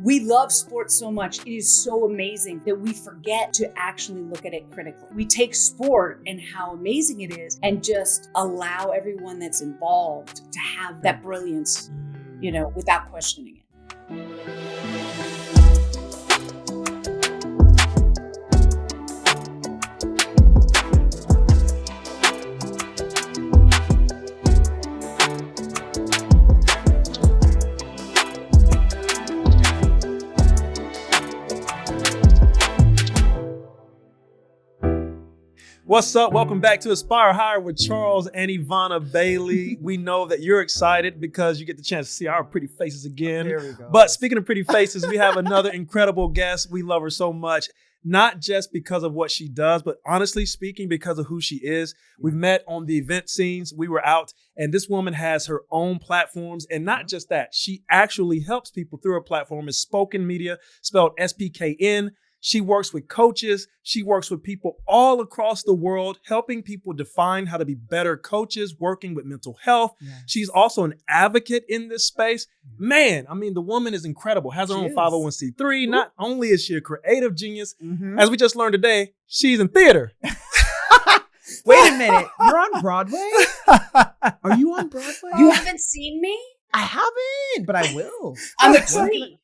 We love sports so much. It is so amazing that we forget to actually look at it critically. We take sport and how amazing it is and just allow everyone that's involved to have that brilliance, without questioning it. What's up? Welcome back to Aspire Higher with Charles and Yvana Bailey. We know that you're excited because you get the chance to see our pretty faces again. There we go. But speaking of pretty faces, we have another incredible guest. We love her so much, not just because of what she does, but honestly speaking, because of who she is. We've met on the event scenes. We were out, and this woman has her own platforms. And not just that, she actually helps people through her platform. It's Spoken Media, spelled SPKN. She works with coaches. She works with people all across the world, helping people define how to be better coaches, working with mental health. Yes. She's also an advocate in this space. Man, I mean, the woman is incredible, has her own 501c3. Ooh. Not only is she a creative genius, as we just learned today, she's in theater. Wait a minute. You're on Broadway? Are you on Broadway? You haven't seen me? I haven't, but I will. I'm a tree.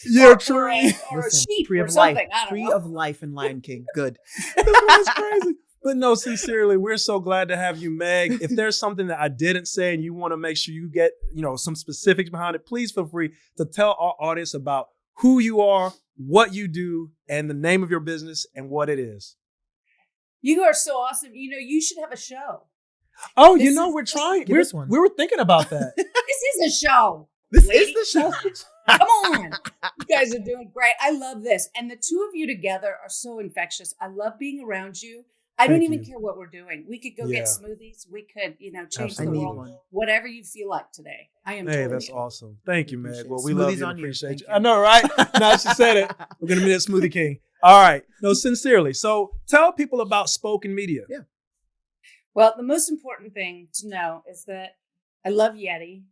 You're a tree. Or a sheep tree or of something. life. Tree of life in Lion King. Good. That's crazy. But no, sincerely, we're so glad to have you, Meg. If there's something that I didn't say and you want to make sure you get, some specifics behind it, please feel free to tell our audience about who you are, what you do, and the name of your business and what it is. You are so awesome. You should have a show. Oh, we're trying. We were thinking about that. This is a show. This is the show. Come on. You guys are doing great. I love this. And the two of you together are so infectious. I love being around you. I don't even care what we're doing. We could go get smoothies. We could, change the world. Whatever you feel like today. I am totally that's awesome. Thank you, Meg. Well, we smoothies love you and on appreciate you. I know, right? Now she said it. We're going to be at Smoothie King. All right. No, sincerely. So tell people about Spoken Media. Yeah. Well, the most important thing to know is that I love Yeti.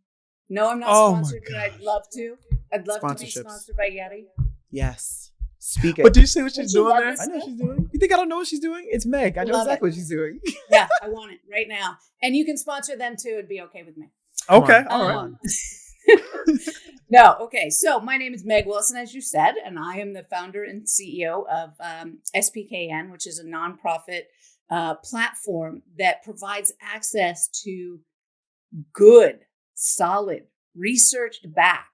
No, I'm not sponsored, but I'd love to. I'd love to be sponsored by Yeti. Yes. Speak it. But do you see what she's doing there? I know what she's doing. You think I don't know what she's doing? It's Meg. I know exactly what she's doing. Yeah, I want it right now. And you can sponsor them too. It'd be okay with me. Okay. All right. No. Okay. So my name is Meg Wilson, as you said, and I am the founder and CEO of SPKN, which is a nonprofit platform that provides access to good, solid, researched backed.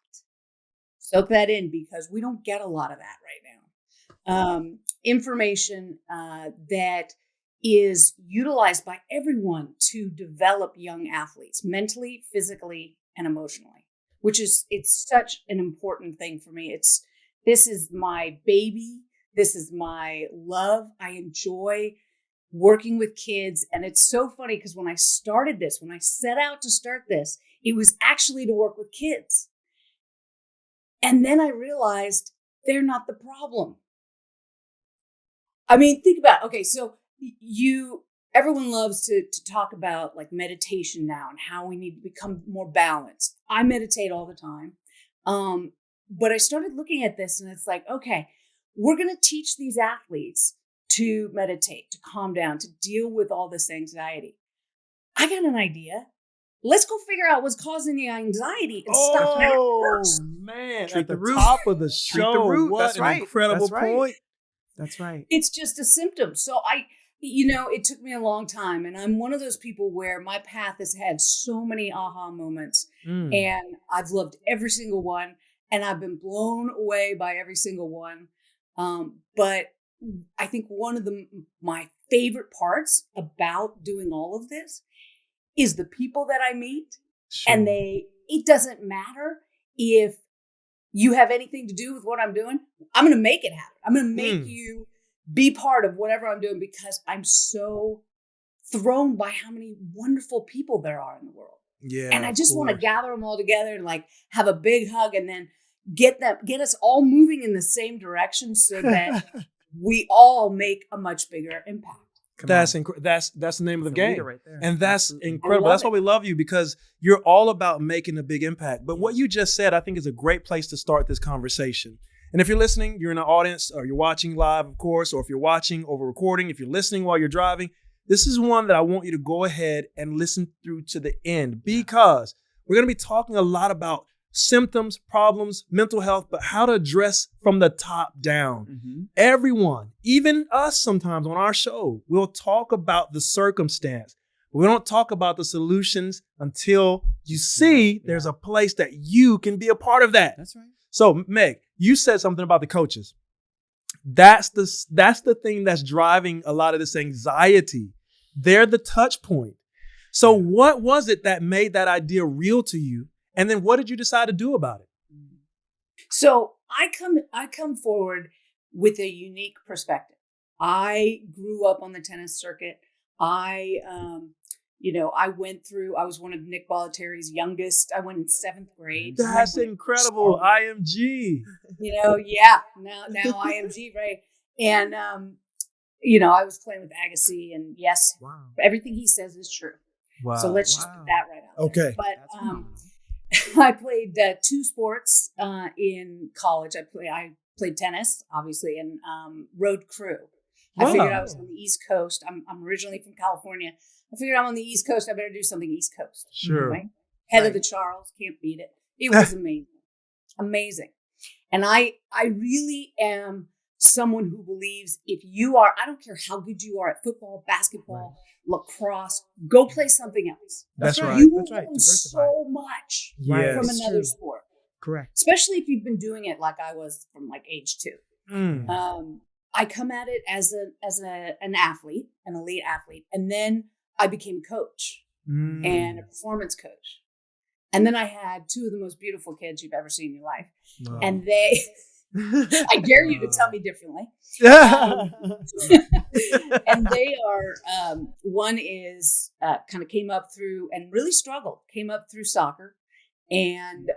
Soak that in because we don't get a lot of that right now. Information that is utilized by everyone to develop young athletes mentally, physically, and emotionally, it's such an important thing for me. This is my baby. This is my love. I enjoy working with kids. And it's so funny because when I set out to start this, it was actually to work with kids. And then I realized they're not the problem. I mean, think about, okay, so everyone loves to talk about like meditation now and how we need to become more balanced. I meditate all the time. But I started looking at this and it's like, okay, we're going to teach these athletes to meditate, to calm down, to deal with all this anxiety. I got an idea. Let's go figure out what's causing the anxiety and stop that first. Man, at the top of the show. What an incredible point. That's right. It's just a symptom. So it took me a long time. And I'm one of those people where my path has had so many aha moments. And I've loved every single one. And I've been blown away by every single one. But I think one of my favorite parts about doing all of this is the people that I meet. Sure. And it doesn't matter if you have anything to do with what I'm doing. I'm going to make it happen. I'm going to make you be part of whatever I'm doing because I'm so thrown by how many wonderful people there are in the world. Yeah. And I just want to gather them all together and like have a big hug and then get us all moving in the same direction so that we all make a much bigger impact. That's the name of the game. Right there. And that's Absolutely. incredible. That's why we love you, because you're all about making a big impact. But what you just said, I think, is a great place to start this conversation. And if you're listening, you're in the audience, or you're watching live, of course, or if you're watching over recording, if you're listening while you're driving, this is one that I want you to go ahead and listen through to the end, because we're going to be talking a lot about symptoms, problems, mental health, but how to address from the top down. Mm-hmm. Everyone, even us sometimes on our show, we'll talk about the circumstance. We don't talk about the solutions until you see there's a place that you can be a part of that. That's right. So, Meg, you said something about the coaches. That's the thing that's driving a lot of this anxiety. They're the touch point. So what was it that made that idea real to you? And then what did you decide to do about it? So I come forward with a unique perspective. I grew up on the tennis circuit. I was one of Nick Bollettieri's youngest. I went in 7th grade. That's incredible. IMG. Now IMG, right? And, I was playing with Agassi, and yes, everything he says is true. Wow. So let's just put that right out there. Okay. But I played 2 sports in college. I played tennis, obviously, and rode crew. I figured I was on the East Coast. I'm originally from California. I figured I'm on the East Coast. I better do something East Coast. Sure. Right? Head of the Charles, can't beat it. It was amazing. Amazing. And I really am someone who believes if you are, I don't care how good you are at football, basketball, lacrosse, go play something else. That's right. You will learn so much from another sport. Correct. Especially if you've been doing it like I was from like age 2. I come at it as an athlete, an elite athlete, and then I became a coach and a performance coach. And then I had 2 of the most beautiful kids you've ever seen in your life. Wow. And they, I dare you to tell me differently. And they are, one is kind of came up through and really struggled, came up through soccer and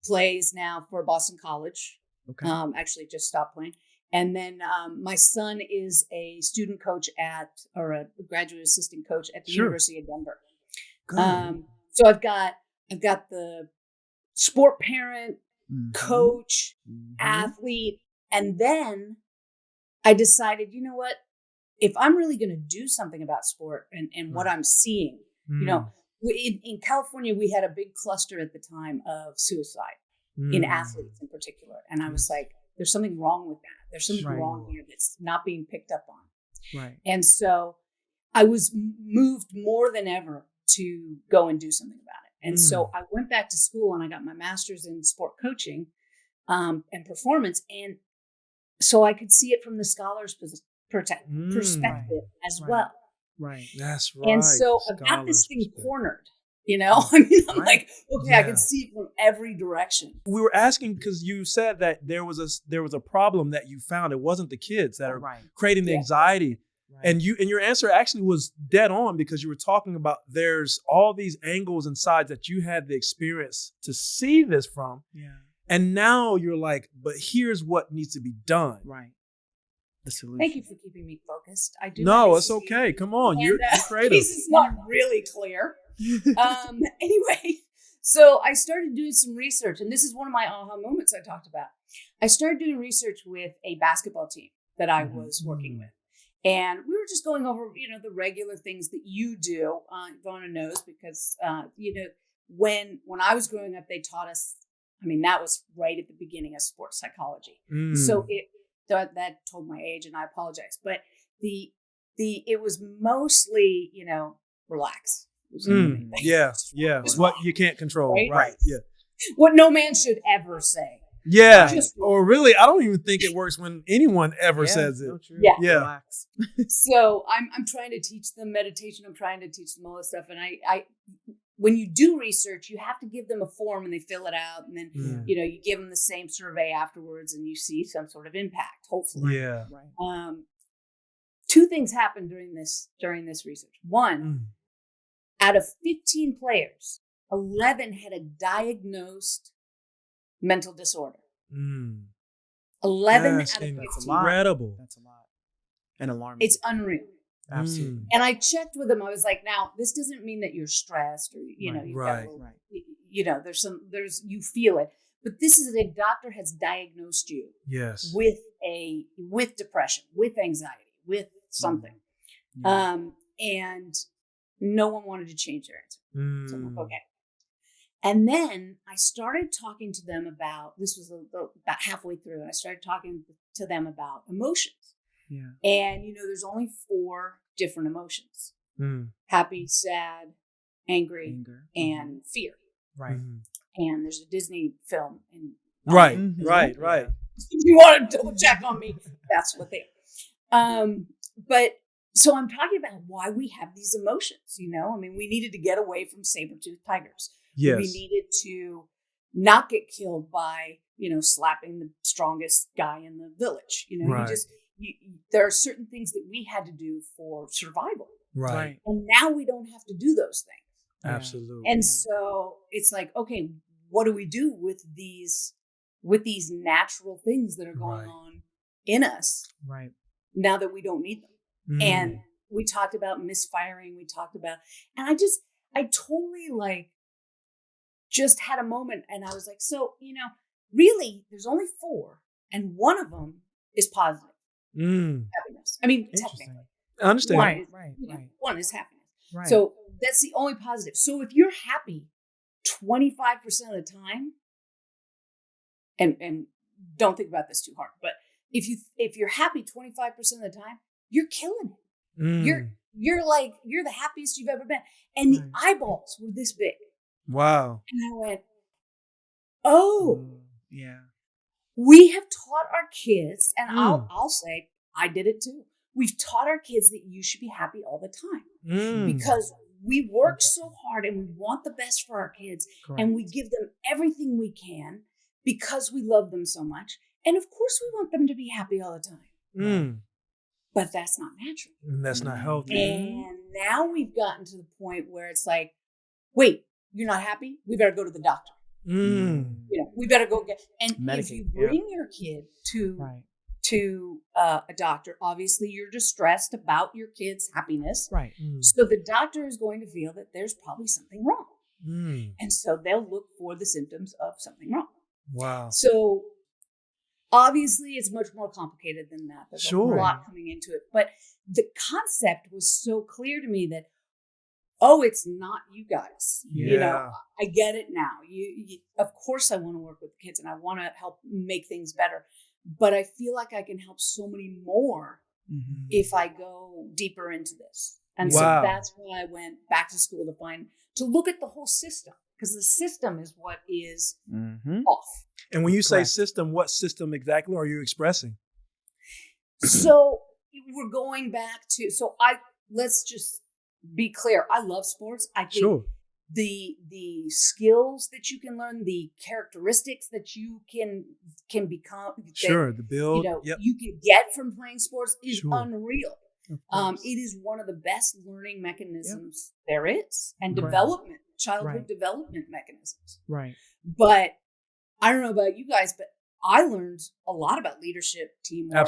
plays now for Boston College. Okay. Actually just stopped playing. And then my son is a student coach or a graduate assistant coach at the University of Denver. So I've got the sport parent, coach, athlete. And then I decided, you know what, if I'm really going to do something about sport and what I'm seeing, in California, we had a big cluster at the time of suicide in athletes in particular. And I was like, there's something wrong with that. There's something wrong here that's not being picked up on. Right. And so I was moved more than ever to go and do something about it. And so I went back to school and I got my master's in sport coaching and performance. And so I could see it from the scholar's perspective as well. Right. That's right. And so I've got this thing cornered. I'm like, okay, I can see it from every direction. We were asking because you said that there was a problem that you found. It wasn't the kids that are creating the anxiety. Right. And your answer actually was dead on, because you were talking about there's all these angles and sides that you had the experience to see this from. Yeah. And now you're like, but here's what needs to be done. Right. The solution. Thank you for keeping me focused. I do. No, it's okay. Come on. You're creative. This is not really clear. Anyway, so I started doing some research, and this is one of my aha moments I talked about. I started doing research with a basketball team that I was working with. And we were just going over, the regular things that you do. Yvana knows because, when I was growing up, they taught us, that was right at the beginning of sports psychology. So that told my age, and I apologize. But it was mostly, relax. Yeah. It's what you can't control. Right. Yeah. What no man should ever say. Yeah. Or really, I don't even think it works when anyone ever says it. So true. Yeah. Relax. So I'm trying to teach them meditation. I'm trying to teach them all this stuff. And I when you do research, you have to give them a form and they fill it out. And then, you give them the same survey afterwards and you see some sort of impact, hopefully. Yeah. Right. 2 things happened during this research. One, out of 15 players, 11 had a diagnosed mental disorder. 11 out of 15. Incredible. That's a lot. And alarming. It's unreal. Absolutely. And I checked with them. I was like, now, this doesn't mean that you're stressed or, you've got a little, you feel it. But this is a doctor has diagnosed you with depression, with anxiety, with something. And no one wanted to change their answer. So I'm like, okay. And then I started talking to them about, this was about halfway through, and I started talking to them about emotions. Yeah. And, there's only 4 different emotions. Happy, sad, angry, and fear. Right. And there's a Disney film. Right. If you want to double check on me, that's what they are. But so I'm talking about why we have these emotions, we needed to get away from saber-toothed tigers. Yes. We needed to not get killed by, slapping the strongest guy in the village. There are certain things that we had to do for survival. Right. And now we don't have to do those things. Absolutely. And so it's like, okay, what do we do with these natural things that are going on in us? Right. Now that we don't need them. And we talked about misfiring. And I totally just had a moment, and I was like, so, really there's only 4 and one of them is positive. Happiness. Technically. I understand. Right. One is happiness. Right. So that's the only positive. So if you're happy 25% of the time, and don't think about this too hard, but if you're happy 25% of the time, you're killing it. You're the happiest you've ever been. And the eyeballs were this big. Wow. And I went, oh, yeah. We have taught our kids, and I'll say, I did it too. We've taught our kids that you should be happy all the time because we work so hard and we want the best for our kids. Correct. And we give them everything we can because we love them so much. And of course we want them to be happy all the time. But that's not natural. And that's not healthy. And now we've gotten to the point where it's like, wait, you're not happy? We better go to the doctor. We better go get, and medicate. If you bring your kid to a doctor, obviously you're distressed about your kid's happiness. Right. So the doctor is going to feel that there's probably something wrong. And so they'll look for the symptoms of something wrong. Wow. So obviously it's much more complicated than that. There's a lot coming into it. But the concept was so clear to me that, oh, it's not you guys. I get it now. You of course I want to work with kids and I want to help make things better. But I feel like I can help so many more if I go deeper into this. And so that's why I went back to school to look at the whole system, because the system is what is off. And when you say system, what system exactly are you expressing? So we're going back to, let's just be clear. I love sports. I think the skills that you can learn, the characteristics that you can become, the build, you can get from playing sports is unreal. It is one of the best learning mechanisms there is, and childhood development mechanisms. Right. But I don't know about you guys, but I learned a lot about leadership, teamwork,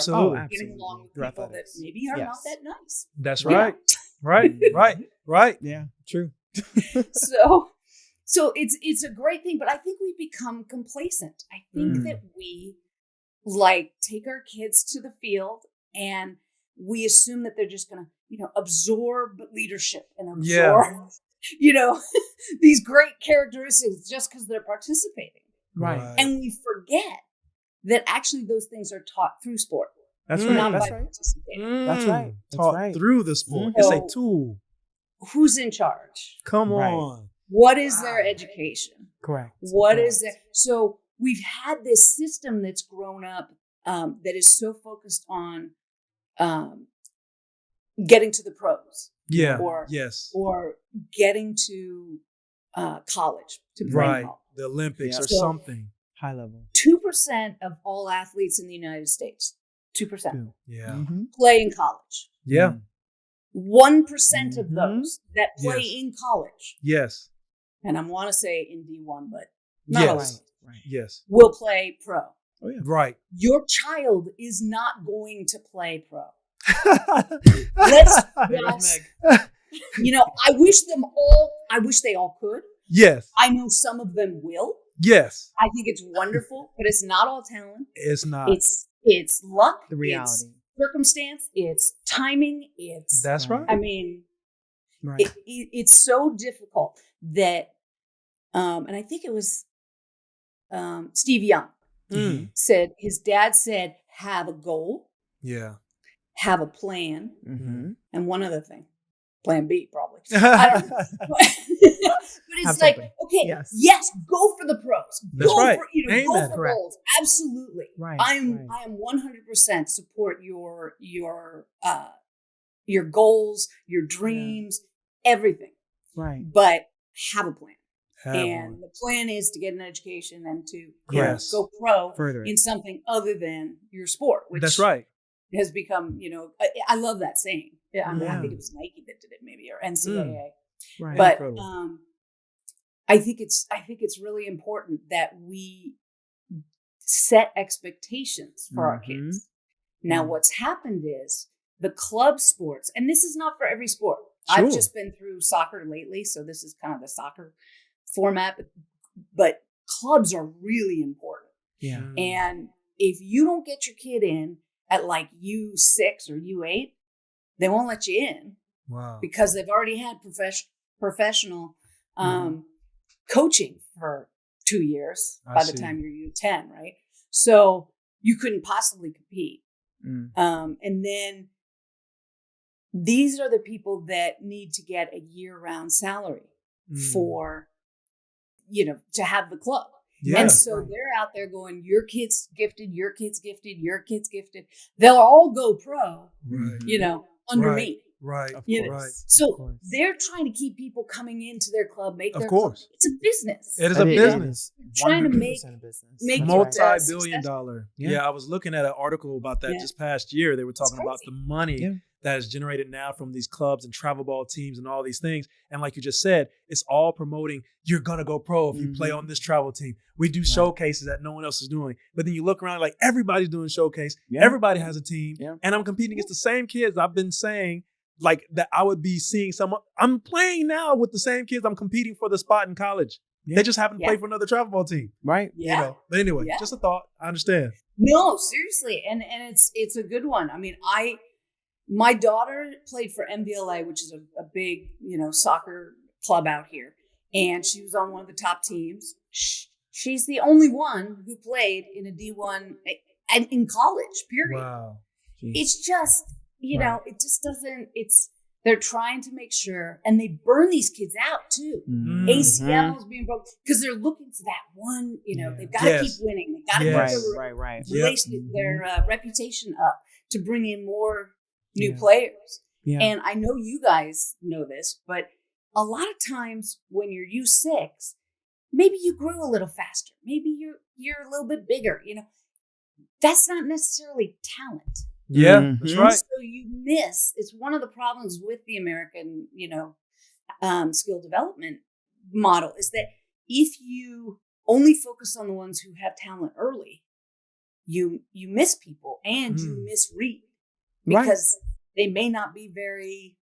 getting along with people that maybe are not that nice. That's right. Right. Yeah, true. So it's a great thing, but I think we become complacent. I think that we take our kids to the field and we assume that they're just going to, absorb leadership and absorb, these great characteristics just because they're participating. Right. And we forget that actually those things are taught through sport. That's right. Not That's by right. participating. That's right. Taught through the sport. It's a tool. Who's in charge? Come on. What is their education? Correct. What is it? So we've had this system that's grown up that is so focused on getting to the pros. Yeah. Or getting to college, to play college. The Olympics or something. High level. 2% of all athletes in the United States, 2%. Yeah. Play in college. Yeah. 1% of those that play in college. Yes. And I want to say in D1, but not always. Right. Yes. Will play pro. Oh, yeah. Right. Your child is not going to play pro. Let's There's just, Meg. I wish they all could. Yes. I know some of them will. Yes. I think it's wonderful, but it's not all talent. It's not. It's luck. The reality. It's circumstance. It's timing. That's right. I mean, Right. it's so difficult that, and I think it was Steve Young said, his dad said, have a goal, Yeah. have a plan, Mm-hmm. and one other thing, plan B probably. I don't know. But it's Have like, something. okay, yes, go for the pros. That's go right. for, Amen. go for Correct. goals. Absolutely. Right. I am 100% support your goals, your dreams, everything. Right. But have a plan. Have And one. the plan is to get an education and to Yes. go pro Further. in something other than your sport, which That's right. has become, I love that saying. Yeah, I Yeah. think it was Nike that did it, maybe, or NCAA. Right. But Incredible. I think it's really important that we set expectations for our kids. Now, what's happened is the club sports, and this is not for every sport. Sure. I've just been through soccer lately, so this is kind of the soccer format, but clubs are really important. Yeah. And if you don't get your kid in at like U6 or U8, they won't let you in Wow. because they've already had professional coaching for 2 years I by the see. time you're U10, right? So you couldn't possibly compete. Mm. And then these are the people that need to get a year-round salary for, to have the club. Yeah. And so they're out there going, your kid's gifted, your kid's gifted, your kid's gifted. They'll all go pro, Right. under Right. me. Right. Of You know? Right. So they're trying to keep people coming into their club, make Of their course. club. It's a business. It is a business. Trying to 100% a business. make That's your right. Multi-billion successful. dollar. Yeah. Yeah, I was looking at an article about that this past year. They were talking about the crazy. money that is generated now from these clubs and travel ball teams and all these things. And like you just said, it's all promoting, you're going to go pro if you play on this travel team. We do showcases that no one else is doing. But then you look around like everybody's doing showcase. Yeah. Everybody has a team. Yeah. And I'm competing against the same kids I've been saying like that I would be seeing someone. I'm playing now with the same kids I'm competing for the spot in college. Yeah. They just happen to play for another travel ball team. Right. Yeah. But anyway, Yeah. just a thought. I understand. No, seriously. And it's a good one. I mean, my daughter played for MBLA, which is a big, soccer club out here. And she was on one of the top teams. She's the only one who played in a D1 and in college, period. Wow. It's just, it just doesn't, they're trying to make sure, and they burn these kids out too. Mm-hmm. ACLs being broken because they're looking for that one, they've got to keep winning. They've got to Right. get their reputation up to bring in more new players. Yeah. And I know you guys know this, but a lot of times when you're U6, maybe you grew a little faster. Maybe you're a little bit bigger. That's not necessarily talent. Yeah, that's right. So you miss. It's one of the problems with the American, skill development model is that if you only focus on the ones who have talent early, you miss people and you misread because they may not be very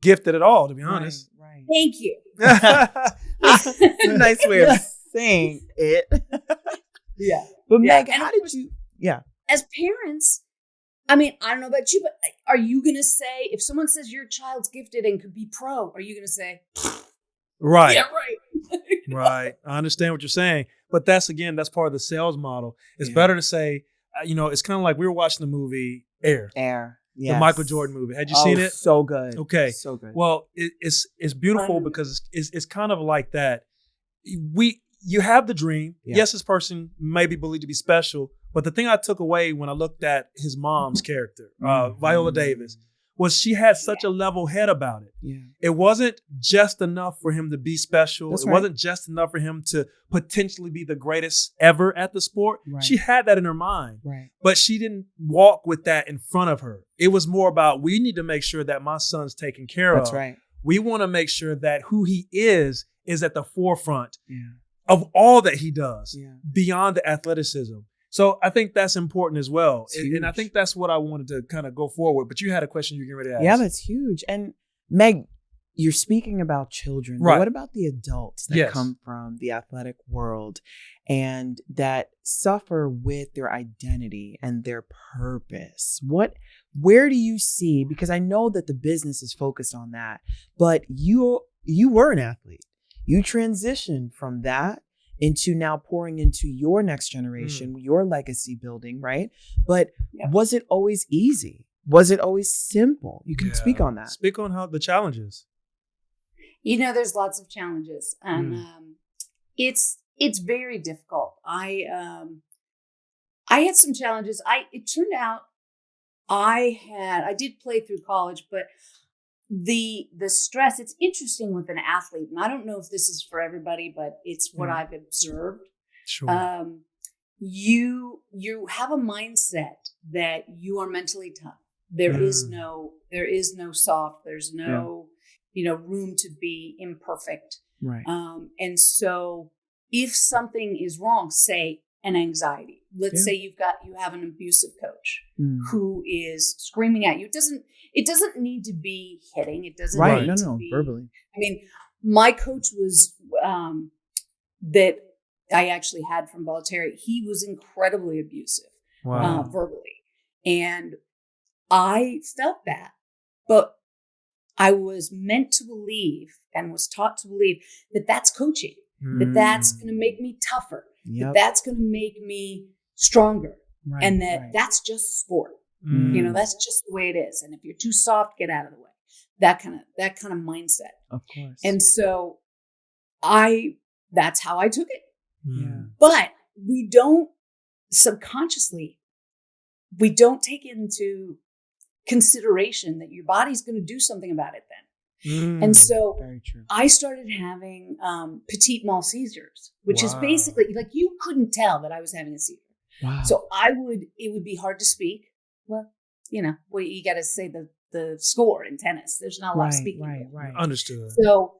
gifted at all, to be honest. Right. Thank you. Nice way of saying it. Yeah. But Meg, And how of did course, you? Yeah. as parents, I mean, I don't know about you, but are you going to say, if someone says your child's gifted and could be pro, are you going to say, Right. yeah, right. Right. I understand what you're saying. But that's part of the sales model. It's better to say, it's kind of like we were watching the movie Air. Yes. The Michael Jordan movie. Had you seen it? So good. Okay. So good. Well, it's beautiful because it's kind of like that. You have the dream. Yeah. Yes, this person may be believed to be special, but the thing I took away when I looked at his mom's character, Viola Davis, was she had such a level head about it. Yeah. It wasn't just enough for him to be special. That's It right. wasn't just enough for him to potentially be the greatest ever at the sport. Right. She had that in her mind, Right. but she didn't walk with that in front of her. It was more about, we need to make sure that my son's taken care of. That's right. We want to make sure that who he is at the forefront Yeah. of all that he does Yeah. beyond the athleticism. So I think that's important as well. It's And I huge. think that's what I wanted to kind of go forward. But you had a question you're getting ready to ask. Yeah, that's huge. And Meg, you're speaking about children. But Right. what about the adults that Yes. come from the athletic world and that suffer with their identity and their purpose? Where do you see, because I know that the business is focused on that, but you were an athlete. You transitioned from that into now pouring into your next generation, your legacy building, right? But was it always easy? Was it always simple? You can speak on that. Speak on how the challenges. There's lots of challenges, and it's very difficult. I had some challenges. It turned out I did play through college, but the stress, it's interesting with an athlete, and I don't know if this is for everybody, but it's what I've observed. Sure. You have a mindset that you are mentally tough. There is no soft. There's no room to be imperfect. Right. And so if something is wrong, say an anxiety, let's say you have an abusive coach who is screaming at you. It doesn't need to be hitting. It doesn't need to be verbally. I mean, my coach was that I actually had from Bollettieri. He was incredibly abusive verbally. And I felt that, but I was meant to believe and was taught to believe that that's coaching, that that's going to make me tougher, that that's going to make me stronger, and that's just sport. That's just the way it is. And if you're too soft, get out of the way. That kind of mindset. Of course. And so that's how I took it. Yeah. But we don't subconsciously, we don't take into consideration that your body's going to do something about it then. And so Very true. I started having petit mal seizures, which is basically like you couldn't tell that I was having a seizure. Wow. So it would be hard to speak. Well, you got to say the score in tennis. There's not a lot of speaking. Right. Understood. So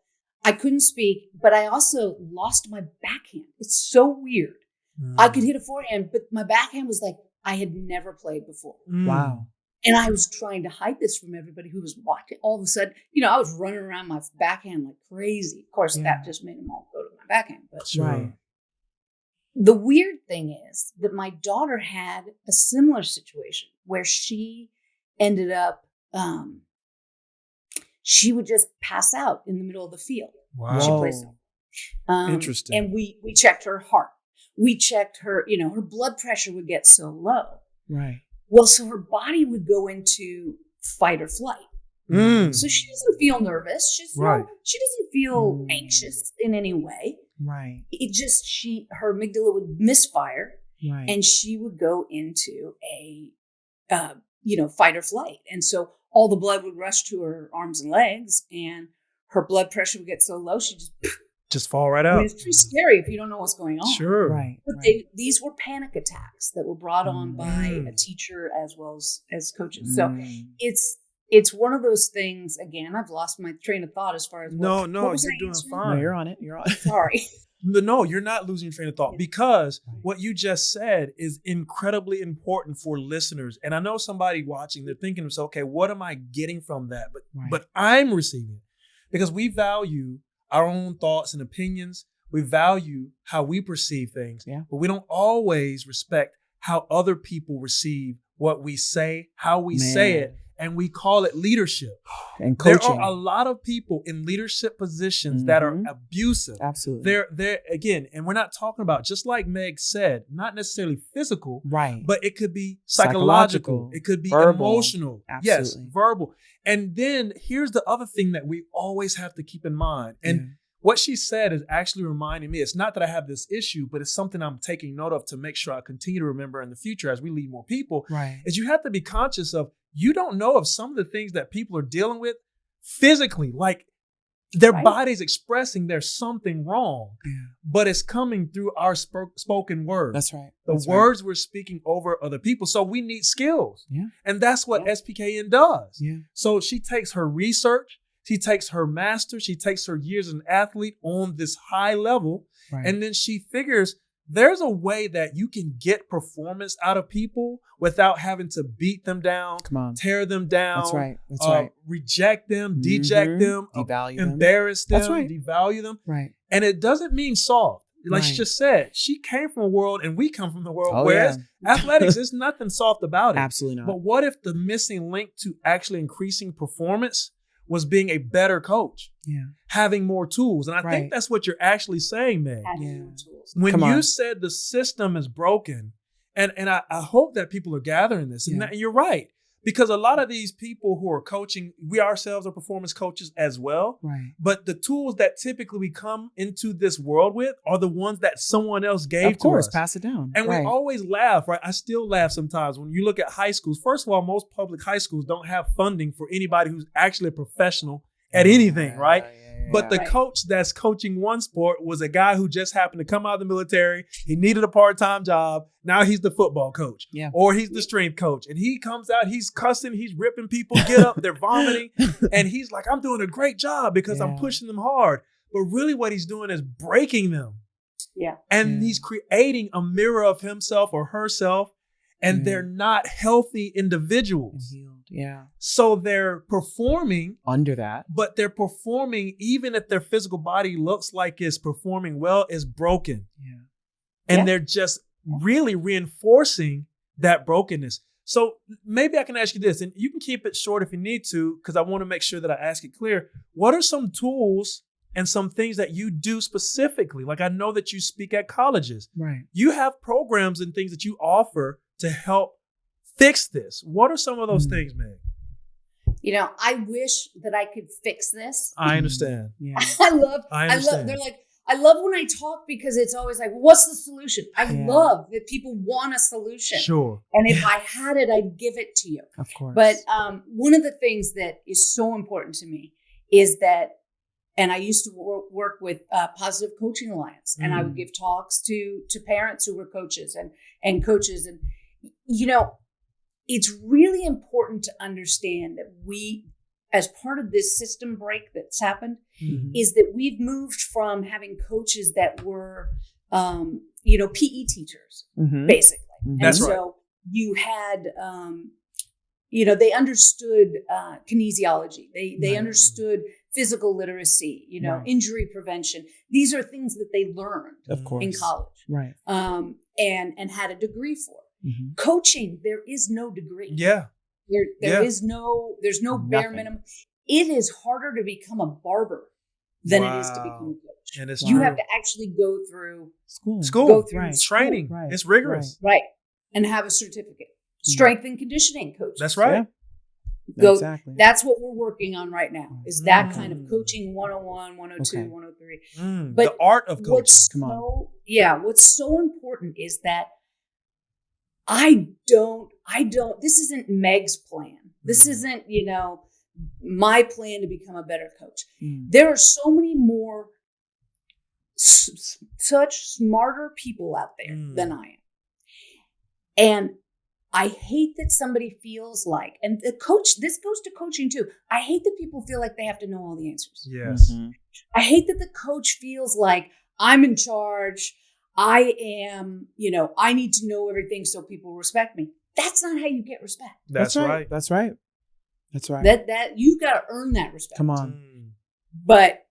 I couldn't speak, but I also lost my backhand. It's so weird. I could hit a forehand, but my backhand was like I had never played before. Wow. And I was trying to hide this from everybody who was watching. All of a sudden, I was running around my backhand like crazy. Of course, that just made them all go to my backhand. But Right. the weird thing is that my daughter had a similar situation where she ended up, she would just pass out in the middle of the field. Wow. She plays soccer. Interesting. And we checked her heart. We checked her, her blood pressure would get so low. Right. Well, so her body would go into fight or flight. So she doesn't feel nervous. She doesn't feel anxious in any way. Right. It just, her amygdala would misfire, Right. and she would go into a, fight or flight. And so all the blood would rush to her arms and legs, and her blood pressure would get so low, she just fall right out. it's pretty scary if you don't know what's going on. Sure. Right. But these were panic attacks that were brought on by a teacher as well as coaches. So it's one of those things. Again, I've lost my train of thought as far as No, what you're was I doing answering? fine. No, you're on it. You're on it. Sorry. No, you're not losing your train of thought, because what you just said is incredibly important for listeners. And I know somebody watching, they're thinking to themselves, okay, what am I getting from that? But I'm receiving it because we value our own thoughts and opinions. We value how we perceive things, but we don't always respect how other people receive what we say, how we say it, and we call it leadership. And coaching. There are a lot of people in leadership positions that are abusive. Absolutely. They're again, and we're not talking about, just like Meg said, not necessarily physical, Right. but it could be psychological. It could be verbal. emotional. Yes, Absolutely. verbal. And then here's the other thing that we always have to keep in mind. And what she said is actually reminding me, it's not that I have this issue, but it's something I'm taking note of to make sure I continue to remember in the future as we lead more people, is you have to be conscious of, you don't know if some of the things that people are dealing with physically, like their body's expressing there's something wrong, but it's coming through our spoken words. That's right. The words we're speaking over other people. So we need skills. And that's what SPKN does. So she takes her research, she takes her master, she takes her years as an athlete on this high level, and then she figures there's a way that you can get performance out of people without having to beat them down, tear them down. That's right. That's right. Reject them, deject them, devalue them, embarrass them, That's right. devalue them. Right. And it doesn't mean soft. Like she just said, she came from a world and we come from the world. Whereas athletics, there's nothing soft about it. Absolutely not. But what if the missing link to actually increasing performance was being a better coach? Yeah. Having more tools. And I think that's what you're actually saying, Meg. Having more tools. When you said the system is broken, and I hope that people are gathering this. And you're right. Because a lot of these people who are coaching, we ourselves are performance coaches as well. Right. But the tools that typically we come into this world with are the ones that someone else gave to us. Of course, pass it down. And we always laugh, right? I still laugh sometimes when you look at high schools. First of all, most public high schools don't have funding for anybody who's actually a professional at anything, right? But the coach that's coaching one sport was a guy who just happened to come out of the military. He needed a part-time job. Now he's the football coach or he's the strength coach. And he comes out, he's cussing, he's ripping people, get up, they're vomiting. And he's like, I'm doing a great job because I'm pushing them hard. But really what he's doing is breaking them. Yeah. And he's creating a mirror of himself or herself. And they're not healthy individuals. Yeah. So they're performing under that. But they're performing, even if their physical body looks like it's performing well, is broken. Yeah. And they're just really reinforcing that brokenness. So maybe I can ask you this, and you can keep it short if you need to, because I want to make sure that I ask it clear. What are some tools and some things that you do specifically? Like I know that you speak at colleges. Right. You have programs and things that you offer to help fix this. What are some of those things, Meg? You know, I wish that I could fix this. I understand. Yeah. I love, they're like, I love when I talk because it's always like, what's the solution? I love that people want a solution. Sure. And if I had it, I'd give it to you. Of course. But one of the things that is so important to me is that, and I used to work with Positive Coaching Alliance, and I would give talks to parents who were coaches and coaches. And, you know, it's really important to understand that we, as part of this system break that's happened, is that we've moved from having coaches that were, PE teachers, basically. That's and right. So you had, they understood kinesiology. They understood physical literacy, injury prevention. These are things that they learned of course. in college, right? And had a degree for. Coaching, there is no degree. Yeah. There's no bare minimum. It is harder to become a barber than it is to become a coach. And you have to actually go through school, go through training. Right. It's rigorous. Right. And have a certificate. Strength and conditioning coach. That's right. Yeah. Exactly. That's what we're working on right now, is that kind of coaching 101, 102, 103. But the art of coaching. What's so important is that I don't, this isn't Meg's plan. This isn't, my plan to become a better coach. There are so many more, such smarter people out there than I am. And I hate that somebody feels like, and the coach, this goes to coaching too. I hate that people feel like they have to know all the answers. Yes. I hate that the coach feels like I'm in charge. I am, I need to know everything so people respect me. That's not how you get respect. That's right. That's right. That's right. That you've got to earn that respect. Come on. But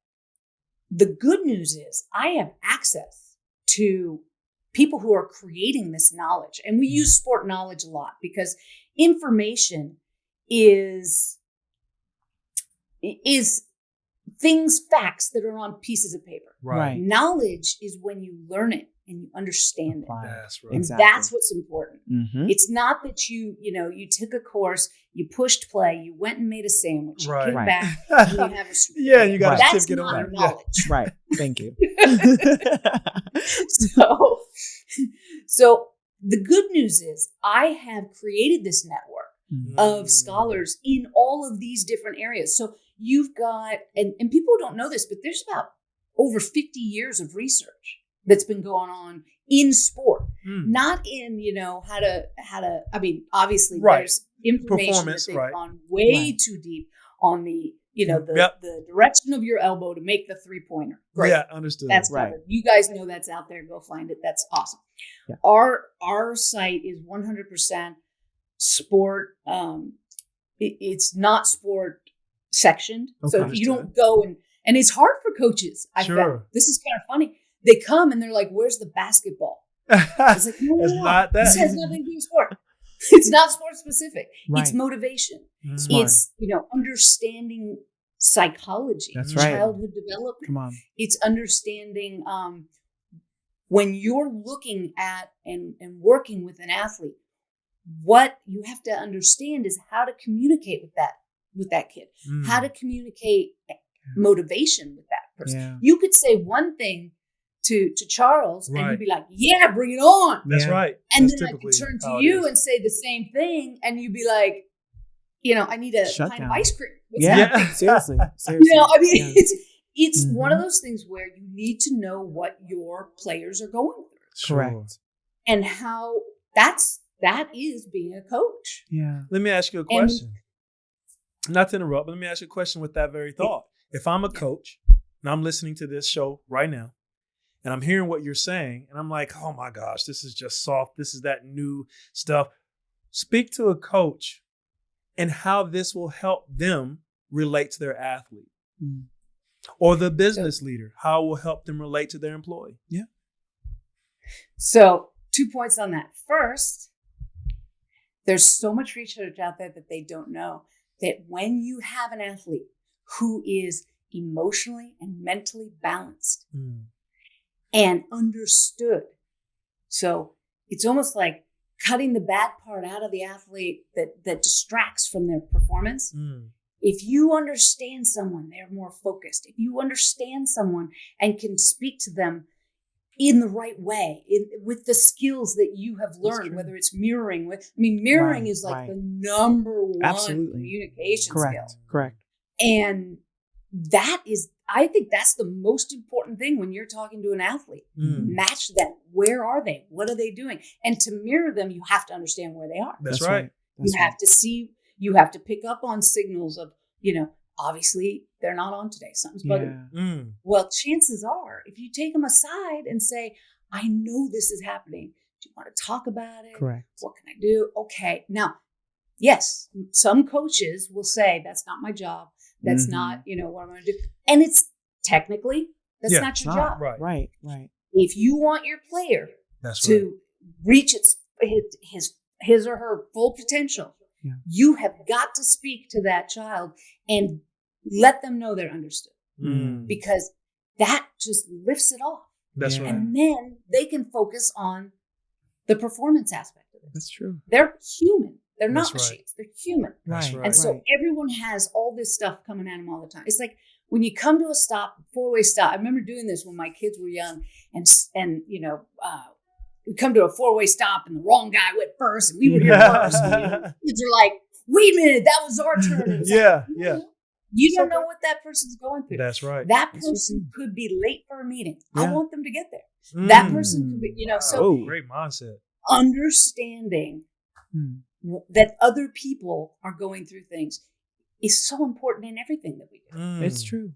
the good news is I have access to people who are creating this knowledge. And we use sport knowledge a lot because information is facts that are on pieces of paper. Right. Knowledge is when you learn it and you understand it. That's right. And that's what's important. It's not that you took a course, you pushed play, you went and made a sandwich, you came back, and you have a you got a That's certificate not on it. knowledge. Right. Thank you. So the good news is I have created this network of scholars in all of these different areas. So you've got, and people don't know this, but there's about over 50 years of research that's been going on in sport, not in, how to, I mean, obviously there's information that they've gone way too deep on the the direction of your elbow to make the 3-pointer. Great. Yeah, understood. That's right. covered. You guys know that's out there. Go find it. That's awesome. Yeah. Our site is 100% sport. It's not sport sectioned. Okay. So you don't go and it's hard for coaches. I found. This is kind of funny. They come and they're like, "Where's the basketball?" It's like, no, It's not that. This has nothing to do with sport. It's not sport specific. Right. It's motivation. Smart. It's, understanding psychology, That's right. childhood development. Come on. It's understanding when you're looking at and working with an athlete, what you have to understand is how to communicate with that kid, how to communicate motivation with that person. Yeah. You could say one thing to Charles Right. and he'd be like, "Yeah, bring it on." That's Yeah. right. And That's then I could typically turn how to it you is. and say the same thing, and you'd be like, I need a Shut pint down. of ice cream. What's Yeah. happening? Seriously. I mean, Yeah. it's one of Mhm. those things where you need to know what your players are going through Correct. and how that is being a coach. Yeah. Let me ask you a question. Not to interrupt, but let me ask you a question with that very thought. If I'm a coach and I'm listening to this show right now and I'm hearing what you're saying and I'm like, oh my gosh, this is just soft. This is that new stuff. Speak to a coach and how this will help them relate to their athlete. Or the business leader, how it will help them relate to their employee. Yeah. So 2 points on that. First, there's so much research out there that they don't know that when you have an athlete who is emotionally and mentally balanced and understood, so it's almost like cutting the bad part out of the athlete that distracts from their performance. If you understand someone, they're more focused. If you understand someone and can speak to them in the right way, with the skills that you have learned, whether it's mirroring. Mirroring Right, is like right. the number one Absolutely. communication Correct. skill. Correct. And I think that's the most important thing when you're talking to an athlete. Match them. Where are they? What are they doing? And to mirror them, you have to understand where they are. That's right. That's You have to see, you have to pick up on signals of, obviously they're not on today. Something's bugging them. Well, chances are, if you take them aside and say, I know this is happening. Do you want to talk about it? Correct. What can I do? Okay. Now, yes, some coaches will say, that's not my job. That's not, what I'm going to do. And it's technically, that's not your job. Right. Right. If you want your player That's right. to reach his or her full potential, Yeah. you have got to speak to that child and let them know they're understood, because that just lifts it off. That's Yeah. right. And then they can focus on the performance aspect of it. That's true. They're human. They're That's not right. machines. They're human. That's Right. right. And so everyone has all this stuff coming at them all the time. It's like when you come to a stop, four-way stop. I remember doing this when my kids were young, and we come to a four-way stop, and the wrong guy went first, and we were here first. And kids are like, "Wait a minute, that was our turn." And it's Yeah. like, Yeah. You don't know what that person's going through. That's right. That person could be late for a meeting. I Yeah. want them to get there. That person could be, so Oh. Great mindset. understanding that other people are going through things is so important in everything that we do. It's true.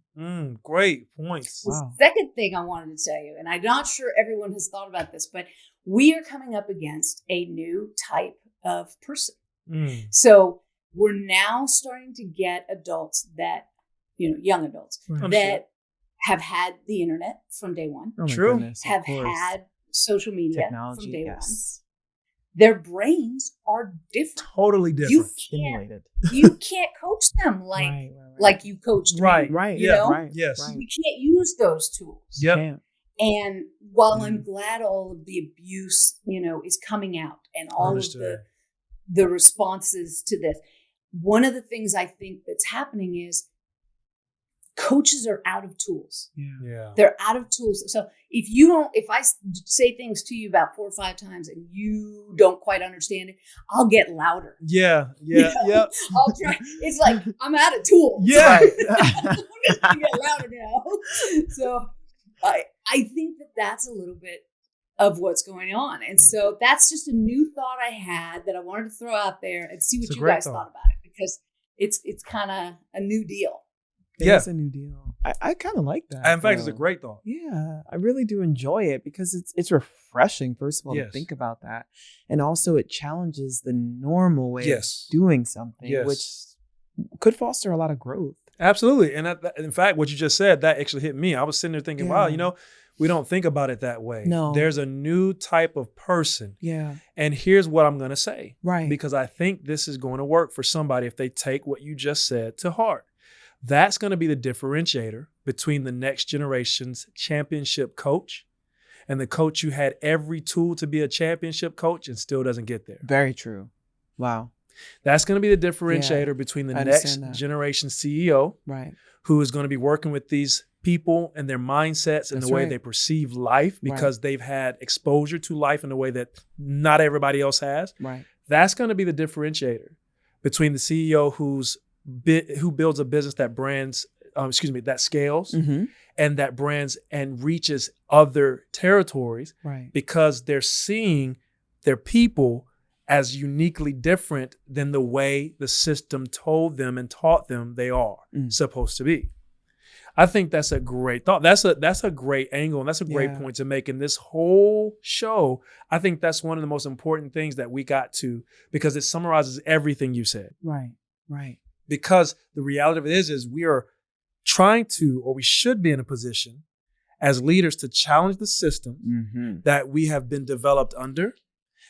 Great points. Wow. The second thing I wanted to tell you, and I'm not sure everyone has thought about this, but we are coming up against a new type of person. So we're now starting to get adults that, young adults Right. that have had the internet from day one, Oh my True. goodness, of have course. had social media Technology. from day one. Yes. Their brains are different. Totally different. Stimulated. You can't coach them Right. like you coached me. Right. Right. You Yeah. know? Right. Yes. Right. You can't use those tools. Yep. Can't. And while I'm glad all of the abuse, is coming out and all Understood. of the responses to this, one of the things I think that's happening is coaches are out of tools. Yeah. They're out of tools. So if I say things to you about 4 or 5 times and you don't quite understand it, I'll get louder. Yeah. Yeah. Yeah. I'll try. It's like I'm out of tools. Yeah. I'm just gonna get louder now. So I think that's a little bit of what's going on. And so that's just a new thought I had that I wanted to throw out there and see what It's a you great guys thought. thought about it, because it's kind of a new deal. It's a new deal. I kind of like that. In fact, it's a great thought. Yeah, I really do enjoy it because it's refreshing, first of all, to think about that. And also it challenges the normal way of doing something, which could foster a lot of growth. Absolutely. And in fact, what you just said, that actually hit me. I was sitting there thinking, wow, we don't think about it that way. No. There's a new type of person. Yeah. And here's what I'm going to say. Right. Because I think this is going to work for somebody if they take what you just said to heart. That's going to be the differentiator between the next generation's championship coach and the coach who had every tool to be a championship coach and still doesn't get there. Very true. Wow. That's going to be the differentiator between the next generation CEO, who is going to be working with these people and their mindsets and the way they perceive life because they've had exposure to life in a way that not everybody else has. Right. That's going to be the differentiator between the CEO who builds a business that that scales and that brands and reaches other territories because they're seeing their people as uniquely different than the way the system told them and taught them they are supposed to be. I think that's a great thought. That's a great angle, and that's a great point to make in this whole show. I think that's one of the most important things that we got to, because it summarizes everything you said. Right, right. Because the reality of it is we are trying to, or we should be in a position as leaders to challenge the system that we have been developed under.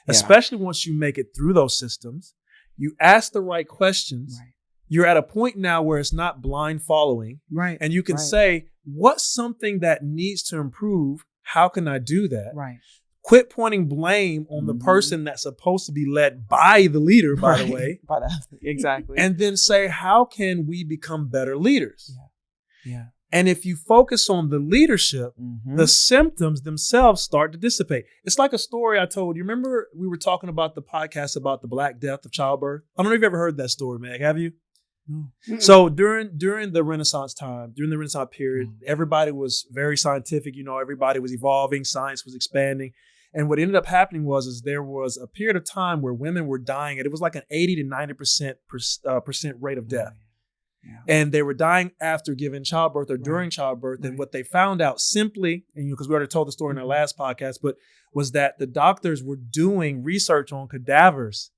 Especially once you make it through those systems, you ask the right questions. Right. You're at a point now where it's not blind following. Right. And you can say, what's something that needs to improve? How can I do that? Right. Quit pointing blame on the person that's supposed to be led by the leader, by the way. Exactly. And then say, how can we become better leaders? Yeah. And if you focus on the leadership, the symptoms themselves start to dissipate. It's like a story I told you. Remember we were talking about the podcast about the Black Death of childbirth? I don't know if you've ever heard that story, Meg. Have you? No. So during the Renaissance time, during the Renaissance period, everybody was very scientific. Everybody was evolving. Science was expanding. And what ended up happening was there was a period of time where women were dying. And it was like an 80 to 90% rate of death. Yeah. And they were dying after giving childbirth or during childbirth. And what they found out simply, and because we already told the story in our last podcast, but was that the doctors were doing research on cadavers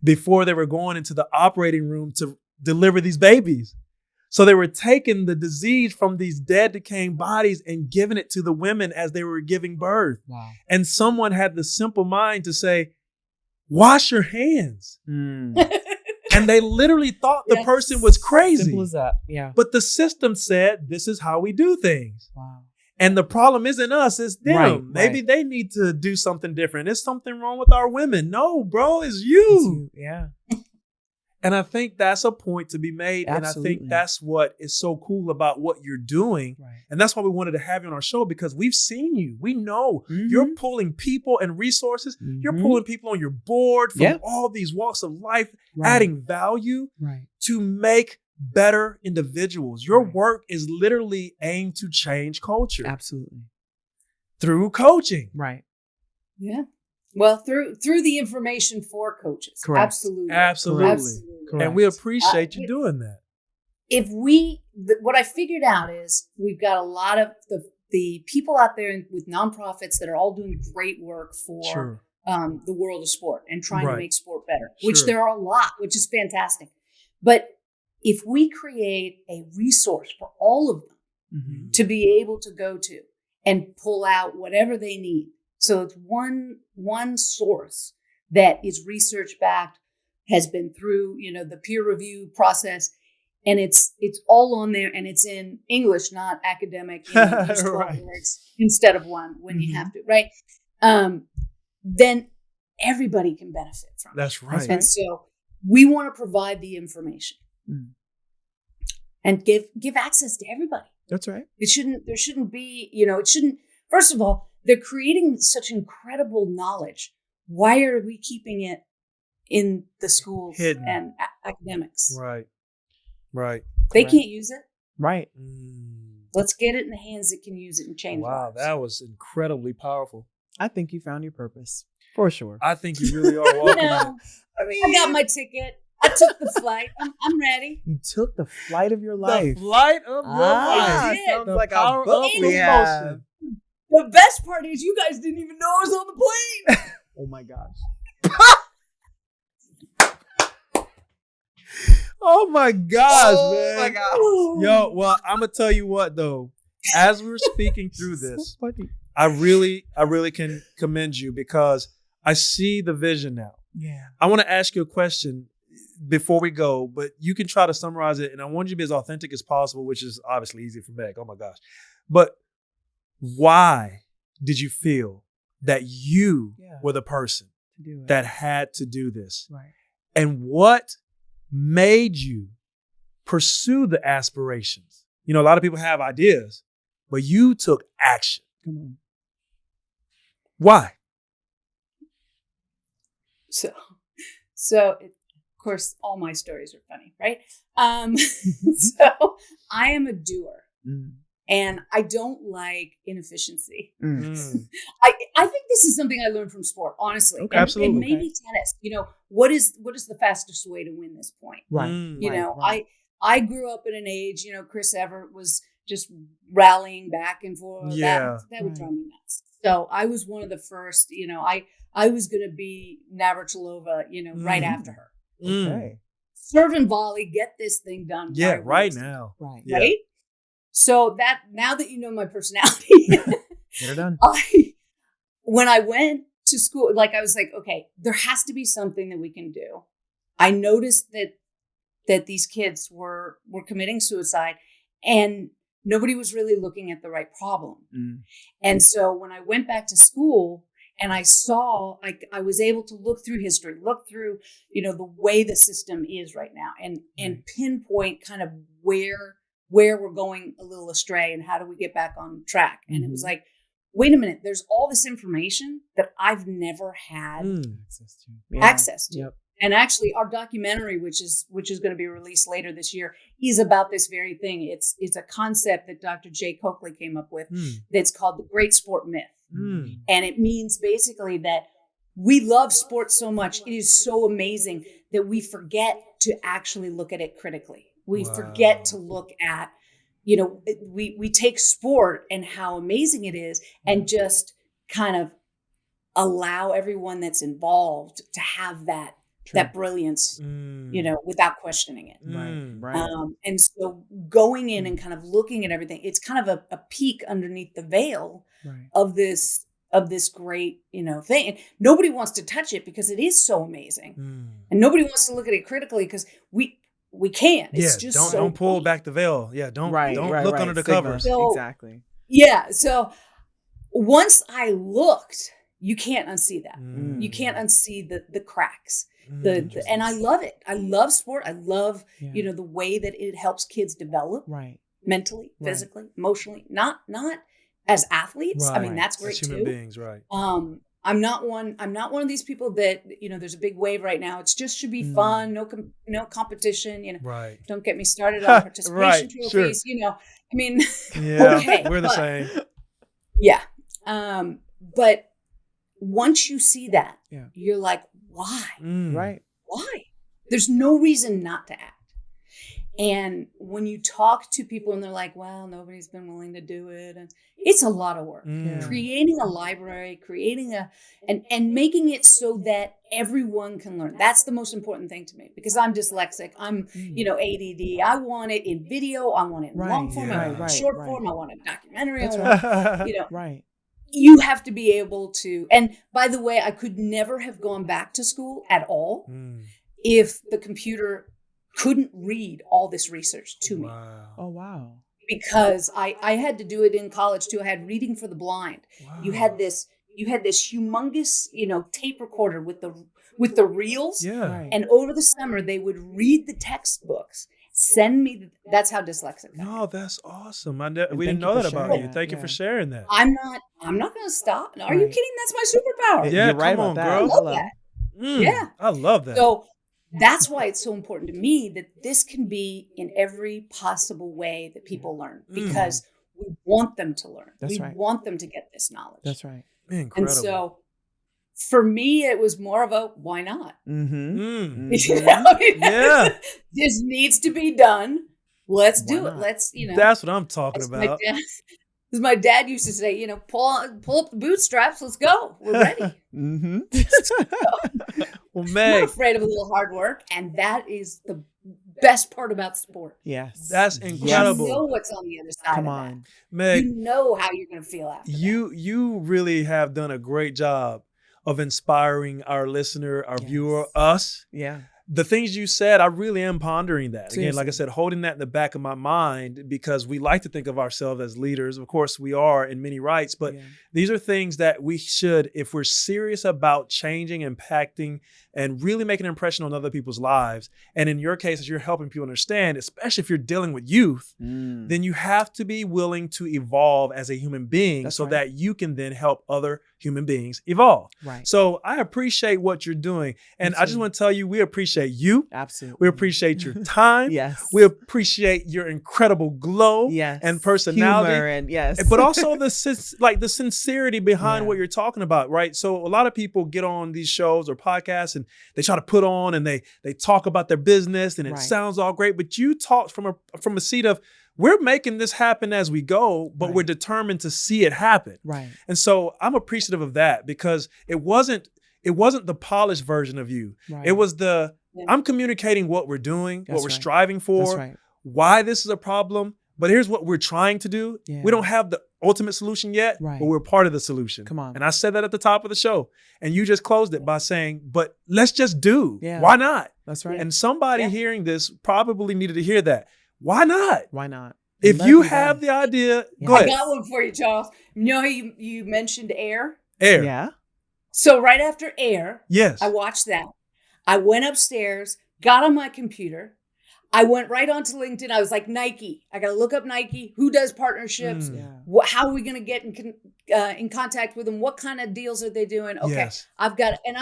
before they were going into the operating room to deliver these babies. So they were taking the disease from these dead, decaying bodies and giving it to the women as they were giving birth. Wow. And someone had the simple mind to say, wash your hands. And they literally thought the person was crazy. Simple as that. Yeah. But the system said, this is how we do things. Wow. And the problem isn't us, it's them. Right, Maybe they need to do something different. There's something wrong with our women. No, bro, it's you. Yeah. And I think that's a point to be made. Absolutely. And I think that's what is so cool about what you're doing. Right. And that's why we wanted to have you on our show, because we've seen you. We know you're pulling people and resources. You're pulling people on your board from all these walks of life, adding value to make better individuals. Your work is literally aimed to change culture. Absolutely. Through coaching. Right. Yeah. Well, through the information for coaches. Correct. Absolutely. Absolutely. And we appreciate you doing that. What I figured out is we've got a lot of the people out there with nonprofits that are all doing great work for the world of sport and trying to make sport better, which there are a lot, which is fantastic. But if we create a resource for all of them to be able to go to and pull out whatever they need, so it's one source that is research backed, has been through the peer review process, and it's all on there, and it's in English, not academic. Use 12 words instead of one when you have to, right? Then everybody can benefit from it. That's right. And so we want to provide the information and give access to everybody. That's right. There shouldn't be, first of all, they're creating such incredible knowledge. Why are we keeping it in the schools hidden and academics? Right. They can't use it. Right. Let's get it in the hands that can use it and change lives. Wow, that was incredibly powerful. I think you found your purpose. For sure. I think you really are welcome. I got my ticket. I took the flight. I'm ready. You took the flight of your life. The flight of your life. did. Sounds The like a power book of we have. promotion. The best part is you guys didn't even know I was on the plane. Oh my gosh. Oh my gosh, Oh man. my gosh. Yo, well, I'm gonna tell you what though. As we were speaking through this, So funny. I really can commend you because I see the vision now. Yeah. I want to ask you a question before we go, but you can try to summarize it, and I want you to be as authentic as possible, which is obviously easy for Meg. Oh my gosh. But why did you feel that you were the person To do it. that had to do this? Right. And what made you pursue the aspirations? You know, a lot of people have ideas, but you took action. Come on. Why? So of course, all my stories are funny, right? So I am a doer. Mm. And I don't like inefficiency. Mm. I think this is something I learned from sport, honestly. Okay, and, absolutely. And maybe tennis. You know, what is the fastest way to win this point? Right. You Right, know, right. I grew up in an age, you know, Chris Evert was just rallying back and forth. Yeah. That would Right. drive me nuts. So I was one of the first, you know, I was going to be Navratilova, you know, right after her. Okay. Serve and volley, get this thing done. Yeah, by right Wednesday, now. Right. Yeah. Right? So that now that you know my personality, Get her done. when I went to school, like I was like, okay, there has to be something that we can do. I noticed that these kids were committing suicide, and nobody was really looking at the right problem. Mm. And so when I went back to school and I saw, I was able to look through history, look through, you know, the way the system is right now, and pinpoint kind of where we're going a little astray and how do we get back on track. And it was like, wait a minute, there's all this information that I've never had access to. Yep. And actually our documentary, which is going to be released later this year, is about this very thing. It's a concept that Dr. Jay Coakley came up with that's called the great sport myth. And it means basically that we love sports so much. It is so amazing that we forget to actually look at it critically. We forget to look at, you know, we take sport and how amazing it is and just kind of allow everyone that's involved to have that brilliance, you know, without questioning it. Right. And so going in and kind of looking at everything, it's kind of a peek underneath the veil of this great, you know, thing. And nobody wants to touch it because it is so amazing. And nobody wants to look at it critically because we can't. It's just don't pull back the veil. Yeah, don't look under the covers. So, exactly. Yeah. So once I looked, you can't unsee that. You can't unsee the cracks. And I love it. I love sport. I love, you know, the way that it helps kids develop mentally, physically, emotionally, not as athletes. I mean, that's great as human too. beings, right. I'm not one of these people that, you know, there's a big wave right now. It's just should be fun. No competition, you know, don't get me started on participation trophies, you know, I mean, okay, we're the same. Yeah. But once you see that, you're like, why? Right. Why? There's no reason not to act. And when you talk to people and they're like, well, nobody's been willing to do it. And it's a lot of work. Creating a library, and making it so that everyone can learn. That's the most important thing to me because I'm dyslexic. I'm, you know, ADD. I want it in video. I want it in long form. I want it in short form. I want a documentary. That's I want, you know, you have to be able to. And by the way, I could never have gone back to school at all if the computer couldn't read all this research to me. Oh, wow. Because I had to do it in college too. I had reading for the blind. Wow. You had this humongous, you know, tape recorder with the reels. And over the summer they would read the textbooks, send me. That's how dyslexic. No, that's awesome. We didn't know that about you. Thank you for sharing that. I'm not going to stop. Are you kidding? That's my superpower. Yeah, you're right come about on, that. girl. I love that. Yeah, I love that. So that's why it's so important to me that this can be in every possible way that people learn because we want them to learn. That's we right. want them to get this knowledge. That's right. Incredible. And for me, it was more of a why not? Mm-hmm. You know, I mean, Yeah. this needs to be done. Let's Why do it. not? Let's, you know. That's what I'm talking As about. my dad used to say, you know, pull up the bootstraps. Let's go. We're ready. Mm-hmm. Well, I'm not Meg, afraid of a little hard work, and that is the best part about sport. Yes. that's You incredible. know what's on the other side Come of on. that. Meg, You know how you're going to feel after that. you really have done a great job of inspiring our listener, our Yes. viewer, us. Yeah. The things you said, I really am pondering that. Again, like I Seriously. said, holding that in the back of my mind because we like to think of ourselves as leaders. Of course, we are in many rights, but Yeah. these are things that we should, if we're serious about changing, impacting, and really making an impression on other people's lives. And in your case, as you're helping people understand, especially if you're dealing with youth, Mm. then you have to be willing to evolve as a human being That's so right. that you can then help other human beings evolve. Right. So I appreciate what you're doing. And I just too. want to tell you, we appreciate you. Absolutely. We appreciate your time. Yes. We appreciate your incredible glow yes. and personality. Humor and yes. But also the sincerity behind Yeah. what you're talking about, right? So a lot of people get on these shows or podcasts and they try to put on and they talk about their business and it Right. sounds all great, but you talk from a seat of we're making this happen as we go, but Right. we're determined to see it happen. Right. And so I'm appreciative of that because it wasn't the polished version of you. Right. It was Yeah. I'm communicating what we're doing, That's what we're right. striving for, That's right. why this is a problem, but here's what we're trying to do. Yeah. We don't have the ultimate solution yet, Right. but we're part of the solution. Come on. And I said that at the top of the show. And you just closed it by saying, but let's just do. Yeah. Why not? That's right. And somebody Yeah. hearing this probably needed to hear that. Why not? Why not? If Let it you be have done. the idea, Yeah. go I ahead. got one for you, Charles. You know how you mentioned air? Air. Yeah. So right after air, Yes. I watched that. I went upstairs, got on my computer. I went right onto LinkedIn. I was like, Nike. I got to look up Nike. Who does partnerships? Mm. Yeah. How are we going to get in contact with them? What kind of deals are they doing? Okay, Yes. I've got, and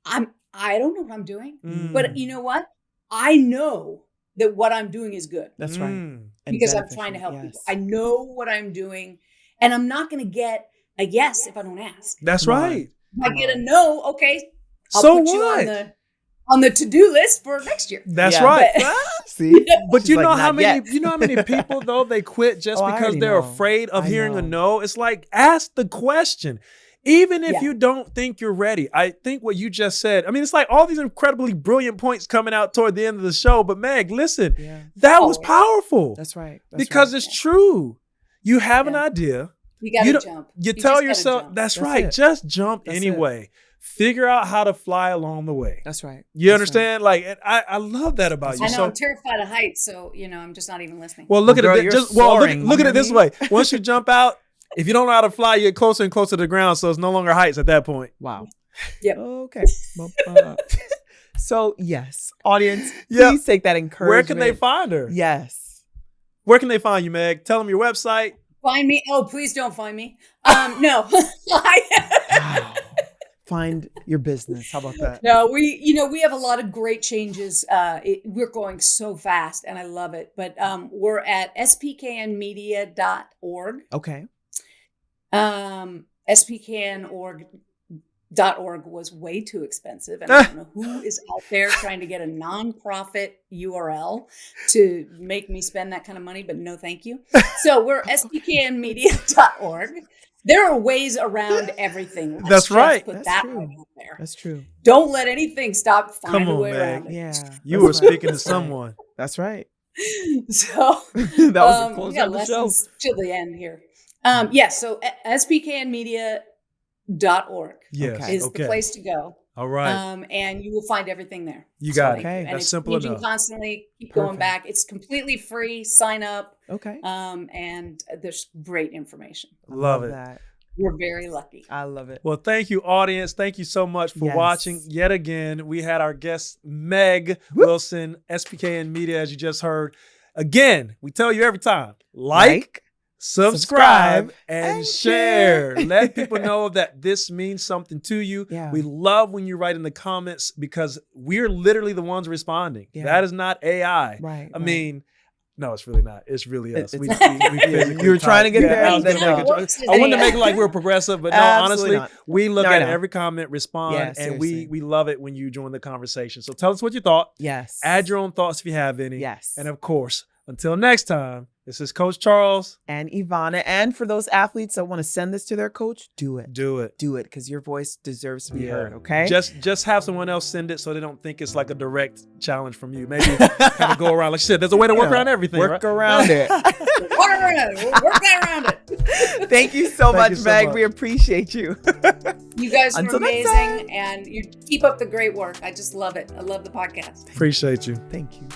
I don't know what I'm doing, Mm. but you know what? I know that what I'm doing is good That's right. Mm. And because I'm beneficial. trying to help people. Yes. I know what I'm doing, and I'm not going to get a yes if I don't ask. That's Come on. right. If I get a no, okay, I'll So put you what? on the to-do list for next year. That's Yeah. right. But- See? But She's you like, know how "Not many yet." you know how many people though they quit just Oh, I because already they're know. afraid of I hearing a know. no. It's like ask the question. Even if Yeah. you don't think you're ready. I think what you just said, I mean, it's like all these incredibly brilliant points coming out toward the end of the show. But Meg, listen, Yeah. that was Oh. powerful. That's right. That's Because right. it's true. You have an Yeah. idea. You got You to don't- jump. You just tell gotta yourself, jump. that's That's right. it. Just jump That's it. anyway. Figure out how to fly along the way. That's right. You That's understand? Like, and I love that about you. I know So, I'm terrified of heights, so I'm just not even listening. well, look Well, at girl, it. you're Just soaring, look at you it this know way. Once you jump out, if you don't know how to fly, you get closer and closer to the ground. So it's no longer heights at that point. Wow. Yep. Okay. So yes, audience, Yep. please take that encouragement. Where can they find her? Yes. Where can they find you, Meg? Tell them your website. Find me. Oh, please don't find me. No. Wow. Find your business. How about that? No, we have a lot of great changes. We're going so fast and I love it. But we're at spknmedia.org. Okay. spkn.org was way too expensive. And I don't know who is out there trying to get a nonprofit URL to make me spend that kind of money, but no, thank you. So we're spknmedia.org. There are ways around everything. Let's That's just right. Put That's that true. right out there. That's true. Don't let anything stop. Find Come a on, way Meg. around it. Yeah. You That's were right. speaking to That's right. someone. That's right. So That was the close yeah, of the show. lessons to the end here. So spknmedia.org Yes. Okay. is the place to go. All right. And you will find everything there. You got it. Okay. And That's it's simple changing enough. constantly. Keep going Perfect. back. It's completely free. Sign up. Okay. And there's great information. Love it. that. We're very lucky. I love it. Well, thank you, audience. Thank you so much for Yes. watching. Yet again, we had our guest, Meg Wilson, SPKN Media, as you just heard. Again, we tell you every time, like, subscribe, and and share. share. Let people know that this means something to you. Yeah. We love when you write in the comments because we're literally the ones responding. Yeah. That is not AI. Right. I mean, No, it's really not. It's really us. We You were trying to get there. I was gonna make a joke. I wanted to make it like we're progressive, but no, Absolutely honestly, not. we look No, at no. every comment, respond, Yeah, and seriously. we love it when you join the conversation. So tell us what you thought. Yes. Add your own thoughts if you have any. Yes. And of course, until next time, this is Coach Charles. And Yvana. And for those athletes that want to send this to their coach, do it. Do it. Do it, because your voice deserves to be Yeah. heard, okay? Just have someone else send it so they don't think it's like a direct challenge from you. Maybe kind of go around. Like you said, there's a way to work around everything. Work right? around it. Work around it. Thank you so Thank much, you so Meg. much. We appreciate you. You guys are Until next amazing, and you keep up the great work. I just love it. I love the podcast. Appreciate you. Thank you.